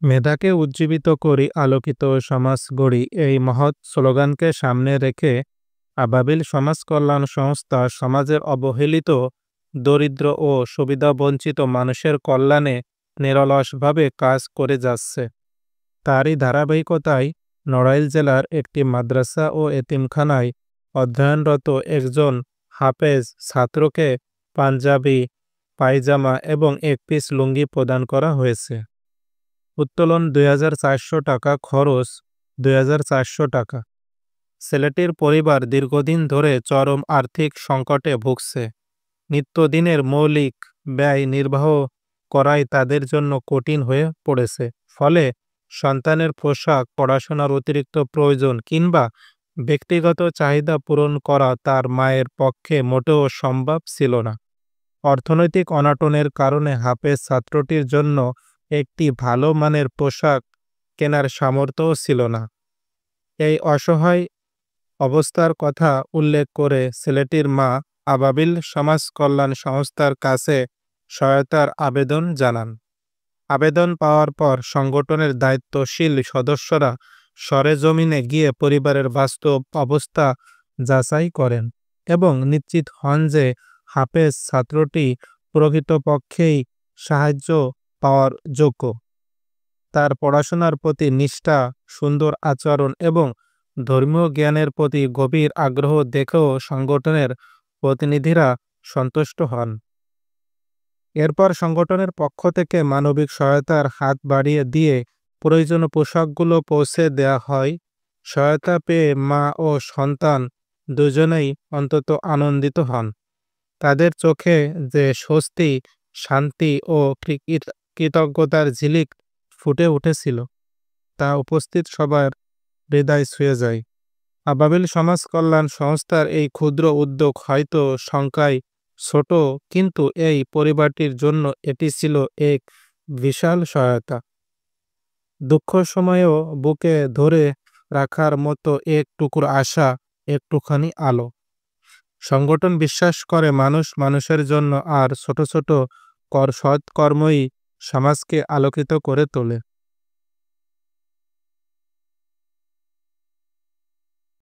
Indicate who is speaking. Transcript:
Speaker 1: মেধাকে উজ্জীবিত করি, আলোকিত সমাজ গড়ি এই মহৎ স্লোগানকে সামনে রেখে আবাবিল সমাজ কল্যাণ সংস্থা সমাজের অবহেলিত, দরিদ্র ও সুবিধাবঞ্চিত মানুষের কল্যাণে নিরলসভাবে কাজ করে যাচ্ছে। তারই ধারাবাহিকতায় নড়াইল জেলার একটি মাদ্রাসা ও এতিমখানায় অধ্যয়নরত একজন হাফেজ ছাত্রকে পাঞ্জাবি, পায়জামা এবং এক পিস লুঙ্গি প্রদান করা হয়েছে। উত্তোলন ২,৪০০ টাকা, খরচ ২,৪০০ টাকা। ছেলেটির পরিবার দীর্ঘদিন ধরে চরম আর্থিক সংকটে ভুগছে। নিত্যদিনের মৌলিক ব্যয় নির্বাহ করাই তাদের জন্য কঠিন হয়ে পড়েছে। ফলে সন্তানের পোশাক, পড়াশোনার অতিরিক্ত প্রয়োজন কিংবা ব্যক্তিগত চাহিদা পূরণ করা তার মায়ের পক্ষে মোটেও সম্ভব ছিল না। অর্থনৈতিক অনটনের কারণে হাফেজ ছাত্রটির জন্য একটি ভালো মানের পোশাক কেনার সামর্থ্যও ছিল না। এই অসহায় অবস্থার কথা উল্লেখ করে ছেলেটির মা আবাবিল সমাজ কল্যাণ সংস্থার কাছে সহায়তার আবেদন জানান। আবেদন পাওয়ার পর সংগঠনের দায়িত্বশীল সদস্যরা সরেজমিনে গিয়ে পরিবারের বাস্তব অবস্থা যাচাই করেন এবং নিশ্চিত হন যে হাফেজ ছাত্রটি প্রকৃতপক্ষেই সাহায্য পাওয়ার যোগ্য। তার পড়াশোনার প্রতি নিষ্ঠা, সুন্দর আচরণ এবং ধর্মীয় জ্ঞানের প্রতি গভীর আগ্রহ দেখেও সংগঠনের প্রতিনিধিরা সন্তুষ্ট হন। এরপর সংগঠনের পক্ষ থেকে মানবিক সহায়তার হাত বাড়িয়ে দিয়ে প্রয়োজনীয় পোশাকগুলো পৌঁছে দেওয়া হয়। সহায়তা পেয়ে মা ও সন্তান দুজনেই অন্তত আনন্দিত হন। তাদের চোখে যে স্বস্তি, শান্তি ও কৃতজ্ঞতার ঝিলিক ফুটে উঠেছিল তা উপস্থিত সবার হৃদয় ছুঁয়ে যায়। আবাবিল সমাজ কল্যাণ সংস্থার এই ক্ষুদ্র উদ্যোগ হয়তো সংখ্যায় ছোট, কিন্তু এই পরিবারটির জন্য এটি ছিল এক বিশাল সহায়তা। দুঃখ সময়েও বুকে ধরে রাখার মতো এক টুকরো আশা, একটুখানি আলো। সংগঠন বিশ্বাস করে মানুষ মানুষের জন্য, আর ছোট ছোট সৎকর্মই সমাজকে আলোকিত করে তোলে।